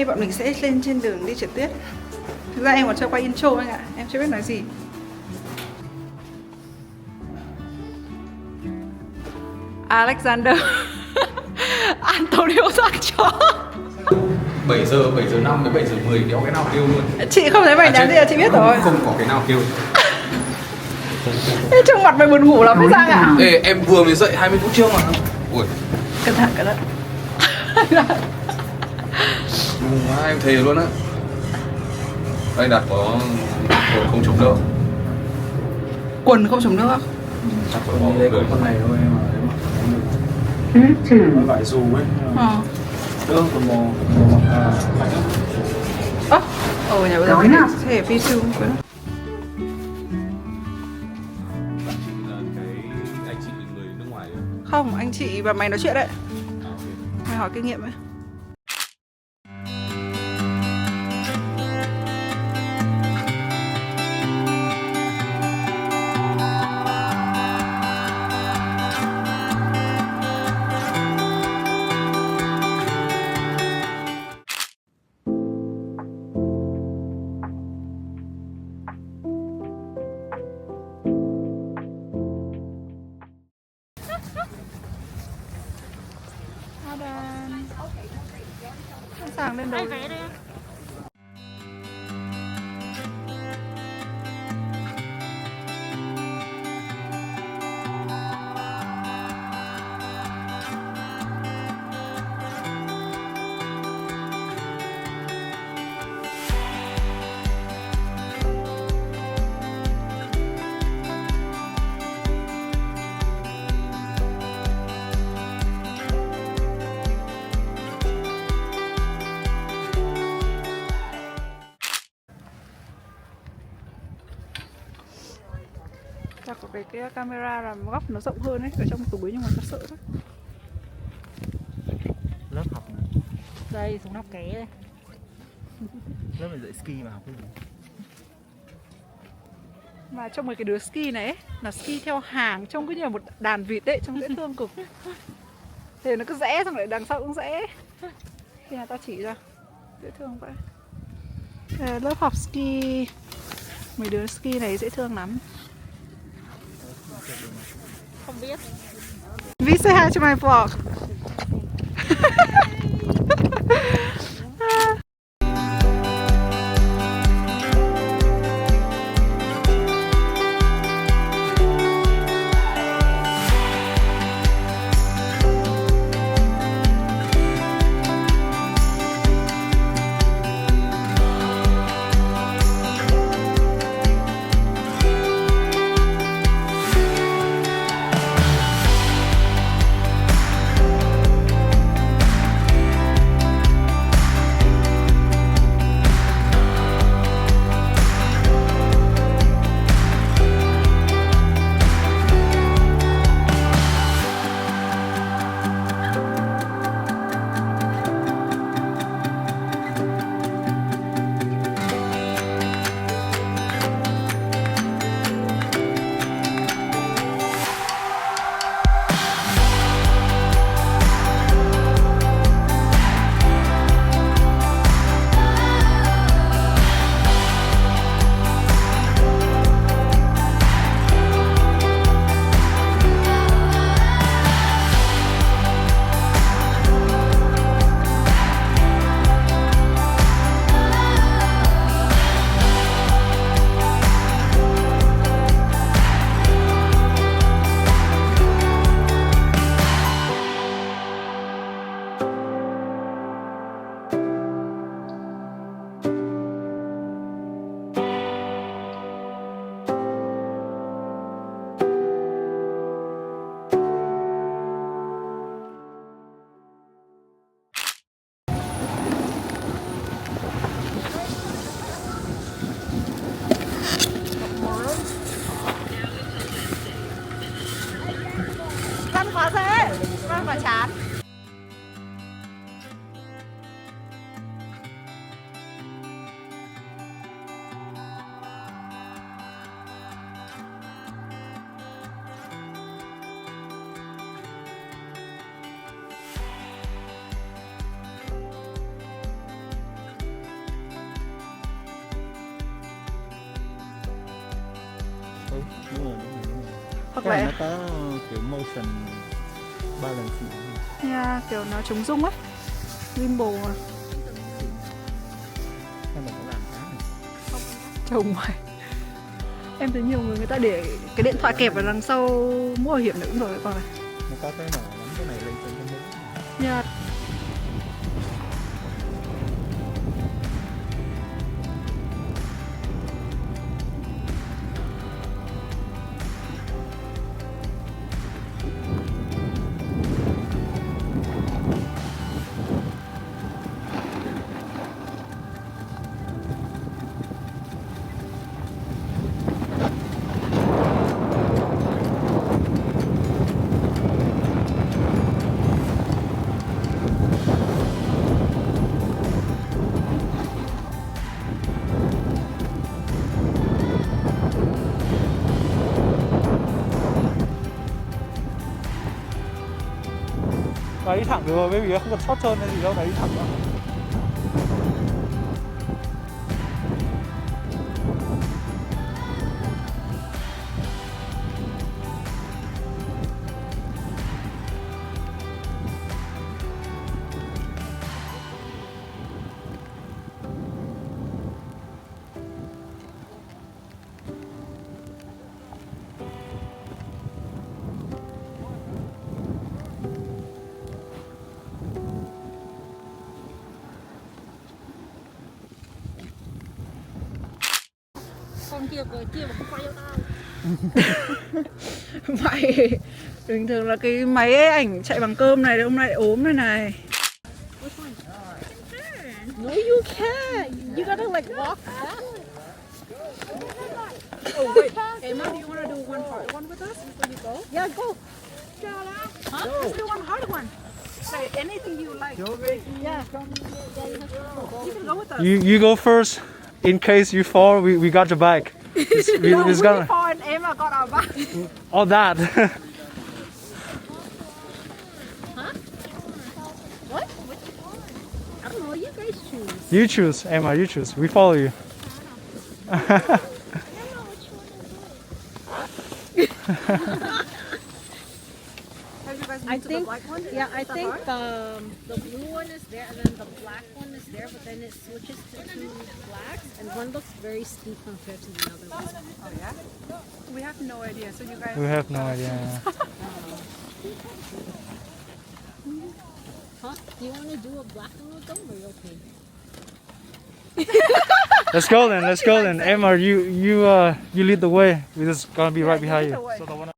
nay bọn mình sẽ lên trên đường đi trượt tuyết. Thực ra em còn chưa quay intro anh ạ, em chưa biết nói gì. Alexander Antonio Sancho. 7 giờ 5 với 7 giờ 10 đéo cái nào kêu luôn. Chị không thấy mày nhắn gì là chị biết rồi. Không có cái nào kêu. Ê, trông mặt mày buồn ngủ lắm mới Giang ạ. Ê, em vừa mới dậy 20 phút trước mà. Ui. Cẩn thận. Em thề luôn á. Đây đặt có không chống được. Quần không chống nước à? Chắc phải bỏ đây có con này thôi em mà. Nó vải dù ấy. Đỡ còn mò mặc lạnh lắm. Nhà bây giờ thể phi sư không quên. Không, anh chị và mày nói chuyện đấy. Mày hỏi kinh nghiệm ấy. Sẵn sàng lên đầu. Chắc có cái camera làm góc nó rộng hơn ấy, ở trong túi nhưng mà thật sợ lắm. Lớp học đây xuống học ké đây. Lớp này dạy ski mà học cái gì? Mà trong mấy cái đứa ski này ấy, là ski theo hàng, trông cứ như là một đàn vịt ấy, trông dễ thương cực. Thì nó cứ rẽ xong lại đằng sau cũng rẽ. Khi nào tao chỉ ra, dễ thương vậy. Lớp học ski, mấy đứa ski này dễ thương lắm. Không biết. Vi say hi to my vlog. đúng rồi. Hoặc Cái này là nó có kiểu motion balancing. nha, kiểu nó chống rung á, gimbal mà. Hay mình có làm cái này. Chồng mày. Em thấy nhiều người ta để cái điện thoại kẹp ở đằng sau mũ bảo hiểm nữa cũng rồi con này. Nó có cái mà nắm cái này lên trên cái mũi. Nha. Đấy đi thẳng được rồi, bởi vì không cần sót trơn hay gì đâu, đấy đi thẳng thôi. Con kia cười kia mà không quay cho tao. Mày bình thường là cái máy ảnh chạy bằng cơm này hôm nay lại ốm này này. No, you can't. You gotta like walk back. Oh wait, Emma, do you want to do one hard one with us before you go? Yeah, go. Huh? Let's do one hard one. Say anything you like. Yeah. You can go with us. You go first. In case you fall, we got your back. No, It's we gonna fall and Emma got our back. all that. What? I don't know. You guys choose. You choose, Emma. You choose. We follow you. Have you guys I been to the think. black one? Yeah, I The think hard? the blue one is there, and then the black one is there, but then it switches to two blacks, and one looks very steep compared to the other one. Oh yeah. We have no idea. So you guys. We have no idea. Huh? Do you want to do a black one with them, or you okay? Let's go then. Let's go then. Emma, you lead the way. We're just gonna be right you behind lead you. the way. So the one.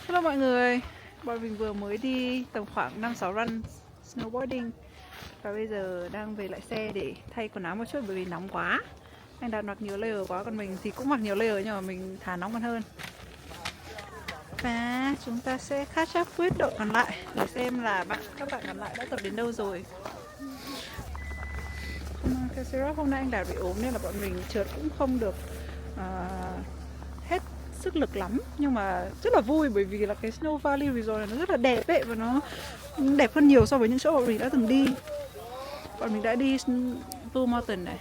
Hello mọi người, bọn mình vừa mới đi tầm khoảng 5-6 run snowboarding và bây giờ đang về lại xe để thay quần áo một chút bởi vì nóng quá. Anh Đạt mặc nhiều layer quá, còn mình thì cũng mặc nhiều layer nhưng mà mình thà nóng còn hơn. Và chúng ta sẽ catch up with đội còn lại để xem là các bạn còn lại đã tập đến đâu rồi. Hôm nay anh Đạt bị ốm nên là bọn mình trượt cũng không được hết sức lực lắm, nhưng mà rất là vui bởi vì là cái Snow Valley Resort này nó rất là đẹp ấy, và nó đẹp hơn nhiều so với những chỗ bọn mình đã từng đi. Bọn mình đã đi Blue Mountain này,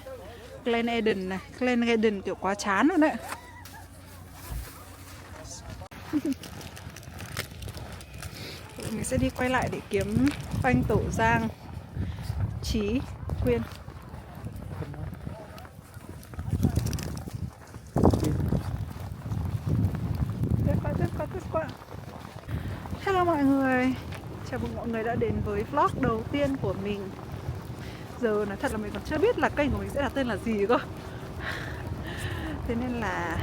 Glen Eden này, Glen Eden kiểu quá chán luôn đấy. Mình sẽ đi quay lại để kiếm Phanh, Tổ Giang, Chí, Quyên. Tiếp qua. mọi người, chào mừng mọi người đã đến với vlog đầu tiên của mình. Giờ nói thật là mình còn chưa biết là kênh của mình sẽ đặt tên là gì cơ. Thế nên là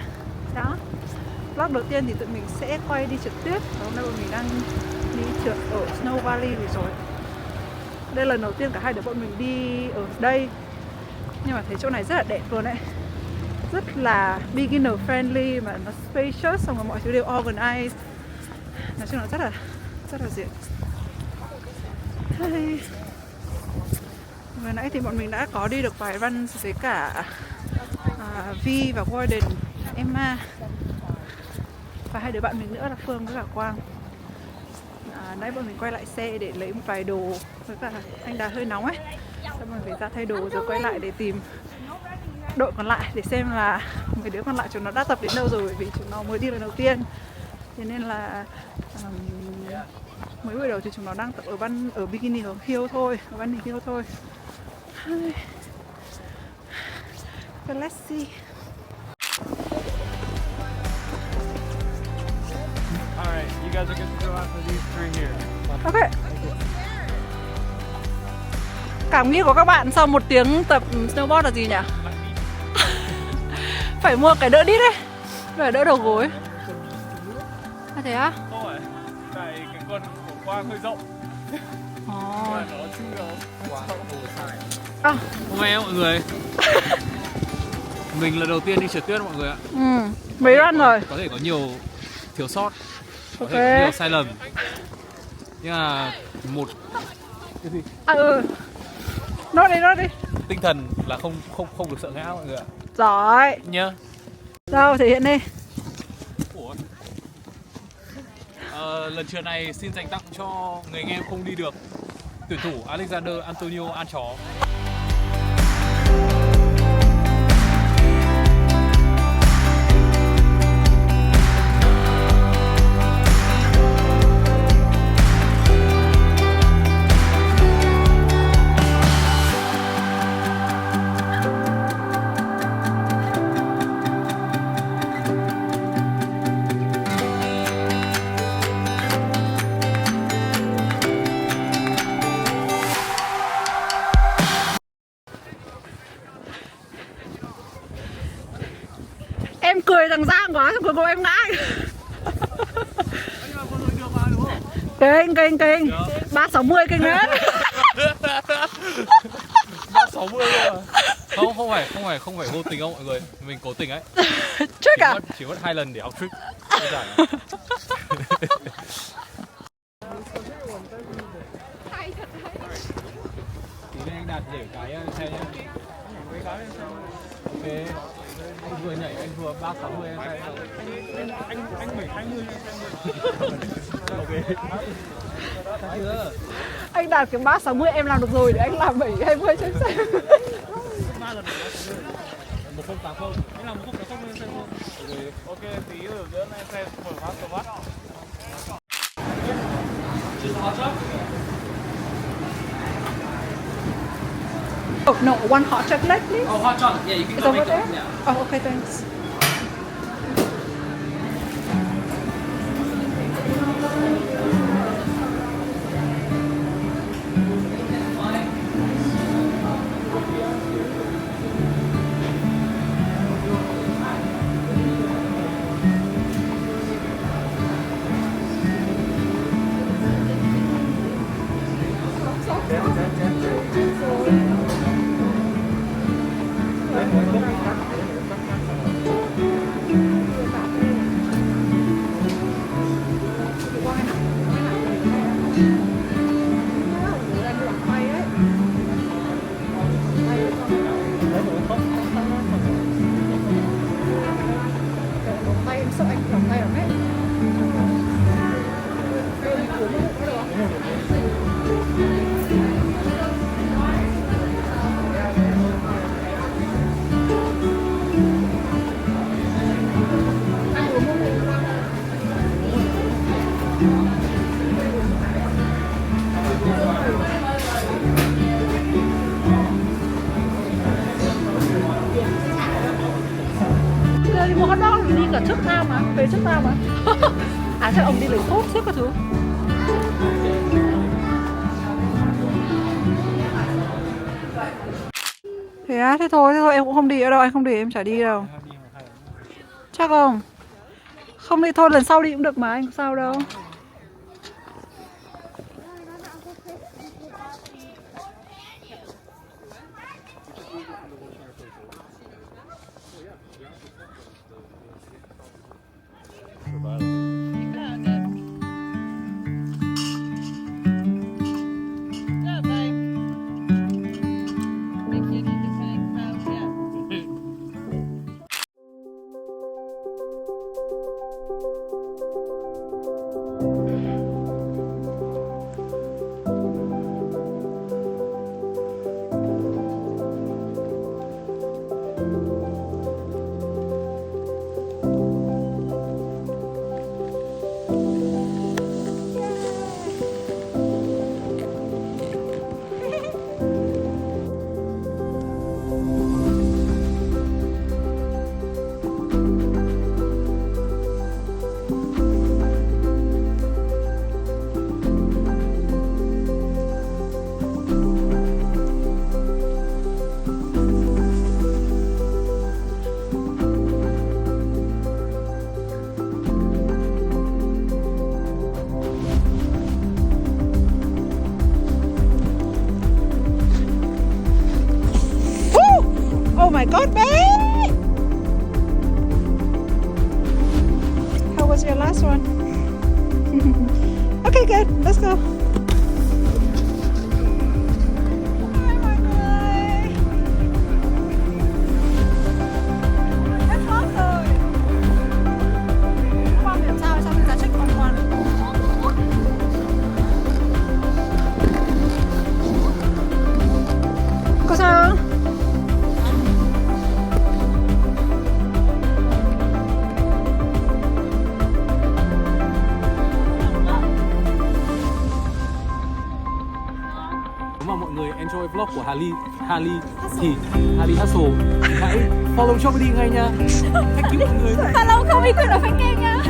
đó, vlog đầu tiên thì tụi mình sẽ quay đi trượt tuyết. Hôm nay bọn mình đang đi trượt ở Snow Valley Resort. Đây là lần đầu tiên cả hai đứa bọn mình đi ở đây. Nhưng mà thấy chỗ này rất là đẹp luôn đấy. Rất là beginner friendly mà nó spacious, xong rồi mọi thứ đều organized. Nói chung là rất là duyệt. Vừa nãy thì bọn mình đã có đi được vài run với cả Vi và Gordon, Emma và hai đứa bạn mình nữa là Phương với cả Quang. Nãy bọn mình quay lại xe để lấy một vài đồ với cả anh Đạt hơi nóng ấy, xong rồi về ra thay đồ rồi quay lại để tìm đội còn lại để xem là mấy đứa còn lại chúng nó đã tập đến đâu rồi, bởi vì chúng nó mới đi lần đầu tiên. Thế nên là mấy buổi đầu thì chúng nó đang tập ở beginning hill thôi, ở Bunny Hill thôi. So let's see. Alright, you guys are good to go after these three here. Ok. Cảm nghĩ của các bạn sau một tiếng tập snowboard là gì nhỉ? Phải mua cái đỡ đít ấy, phải đỡ đầu gối. À thế á? Không phải, tại cái con của Quang hơi rộng. Nó chui đầu. Hôm nay mọi người, mình là đầu tiên đi trượt tuyết mọi người ạ. Mấy run rồi? Có thể có nhiều thiếu sót, có Ok. thể có nhiều sai lầm. Nhưng mà một cái gì? Nói đi. Tinh thần là không được sợ ngã mọi người ạ. Giỏi. Nhá. Đâu thể hiện đi. Lần trượt này xin dành tặng cho người anh em không đi được, tuyển thủ Alexander Antonio An Chó. Em cười rằng giang quá, xong cuối cùng em ngã. Kinh 360 kinh lắm. 360 luôn à? Không phải vô tình đâu mọi người, mình cố tình ấy. Trick à? Chỉ mất 2 lần để học trick. Tí anh Đạt để cái xe nhá. Ok. Anh vừa nhảy, anh vừa 360 em say. Anh 720 ok. Anh Đạt cái 360 em làm được rồi, để anh làm 720 cho em xem. 1080, anh làm 1080 em xem luôn. Ok, tí nữa giữa em xem mở phát cho bắt. Just hot chocolate? Oh no, one hot chocolate please. Oh, hot chocolate. Yeah, you can Is go over make there? them. Yeah. Oh, okay, thanks. Tay em sợ anh lòng tay lắm ấy. Đi mua hot dog đi cả trước tao mà, về trước tao mà. À chắc ông đi lấy cốt trước các thứ. Thế á, thế thôi em cũng không đi nữa đâu, anh không đi em chả đi đâu. Chắc không? Không đi thôi lần sau đi cũng được mà anh không sao đâu. Oh my god, babe! How was your last one? Okay, good. Let's go. Có sao không? Nếu mà mọi người enjoy vlog của Harley thì Harley Hustle hãy follow Shopee ngay nha. Thank you mọi người. Follow không ý quyền ở fan kênh nha.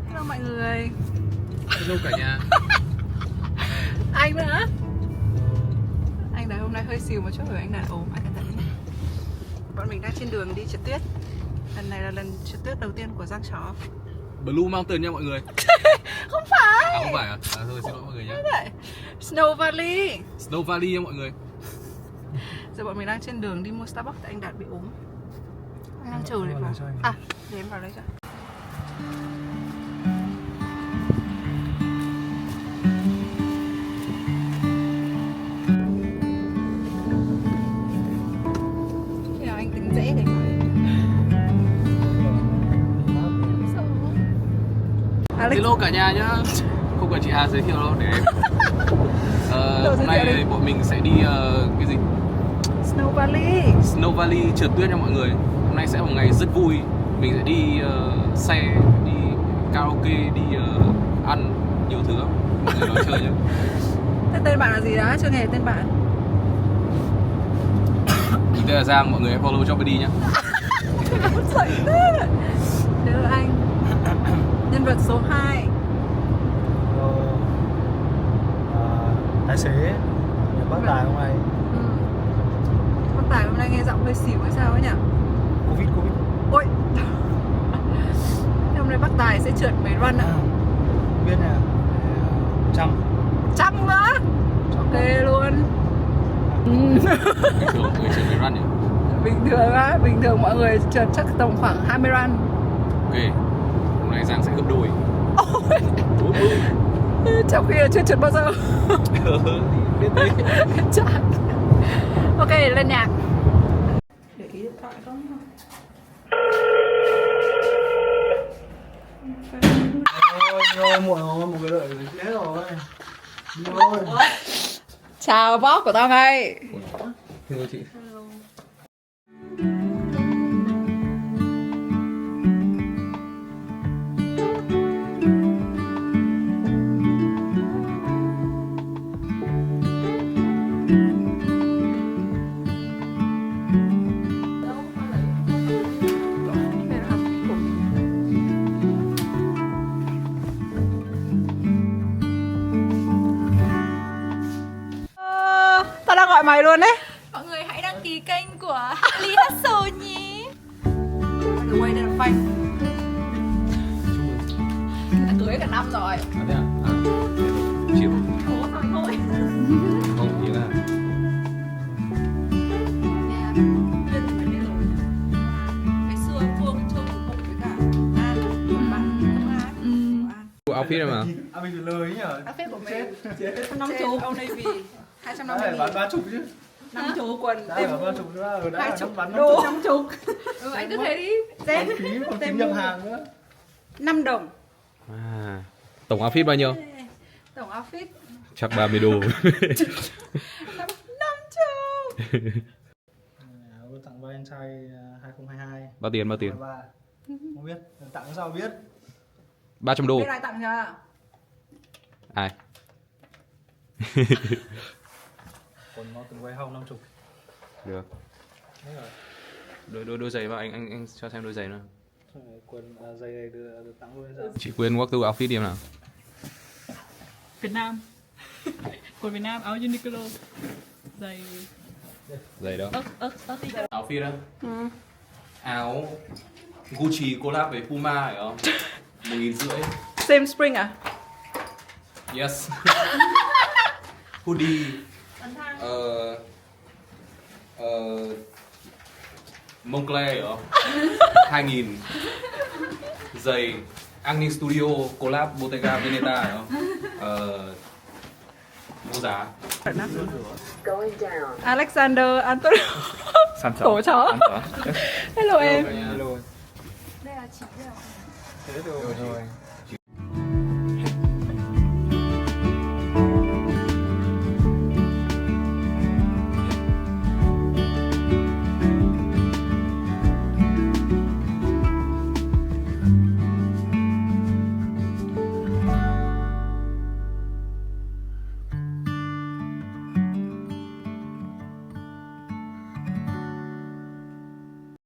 Hello mọi người. Hello cả nhà. Anh nữa. Anh này hôm nay hơi xìu một chút rồi anh này ốm anh thấy. Bọn mình đang trên đường đi trượt tuyết. Lần này là lần trượt tuyết đầu tiên của Giang Chó. Blue Mountain nha mọi người. Không phải. À không phải à? Thôi xin lỗi mọi người nhé. Snow Valley. Snow Valley nha mọi người. Giờ bọn mình đang trên đường đi mua Starbucks tại anh Đạt bị ốm. Anh đang chờ để vào. À, để em vào lấy cho. Khi nào anh tính dễ để hỏi. Alex. Hello cả nhà nhá. Không cần chị Hà giới thiệu đâu để em. Hôm nay bọn mình sẽ đi cái gì? Snow Valley. Snow Valley trượt tuyết nha mọi người. Hôm nay sẽ là một ngày rất vui. Mình sẽ đi xe, đi karaoke, đi ăn nhiều thứ lắm. Mọi người nói chơi nhá. Thế tên bạn là gì đó? Chưa nghe tên bạn. Mình tên là Giang, mọi người hãy follow Shopee đi nhá. Sậy thế. Đây là anh. Nhân vật số 2. Tài xế bác Tài hôm nay Bác Tài hôm nay nghe giọng hơi xỉu hay sao ấy nhỉ? Covid Ôi. Hôm nay bác Tài sẽ trượt mấy run ạ? biết nè 100 nữa. Ok luôn. Bình thường mọi người trượt mấy run nhỉ? Bình thường á, bình thường mọi người trượt chắc tầm khoảng 20 run. Ok, hôm nay Giang sẽ gấp đôi. Trong khi là chưa trượt bao giờ. Biết đấy. Chán. Ok, lên nhạc. Để ý điện thoại không? muộn rồi, một cái đợi rồi chết rồi. Đi thôi. Chào boss của tao ngay. Thưa chị. Tao đang gọi mày luôn đấy. Mọi người hãy đăng ký kênh của Ly Hustle nhé. Đừng quay lên phanh. Đã cưới cả năm rồi. À, thế à? À, chịu. Ủa thôi thôi. Không, ý là Ngày xưa Phương chơi một bộ với cả An, một bạn cấp 2. outfit này mà. À mình phải lời nhỉ. Outfit của mình. Chết. 5 chục Old Navy. 250 Đấy, nghìn. bán 30 chứ. 5 chục quần Đấy, tem bán 30 nữa. Ở đã 20 bán đô 50. 50. Anh cứ thế đi. Tem Còn phí nhập hàng nữa. 5 đồng. À, tổng outfit bao nhiêu? Tổng outfit Chắc 30 đô. 5 chục. Áo tặng Valentine 2022. Bao tiền, bao tiền? 23. Không biết, tặng sao biết. 300 đô. Biết ai tặng chưa? Ai? Còn nó từng quay hông 50. Được. Đấy rồi. Đôi giày vào, anh cho xem đôi giày nữa. Quần giày này được tặng luôn sao? Chị quên walk through outfit đi em nào. Việt Nam. Quần Việt Nam, áo Uniqlo. Giày Giày đâu? tí Outfit đó. Áo Gucci collab với Puma phải không? 1.500. Same spring à? Yes. Hoodie. Moncler phải không? 2.000. Giày Agni Studio collab Bottega Veneta phải không? Vô giá. Alexander Antonio. Cổ chó. Hello em. Hello. Đây là chị. Thế rồi.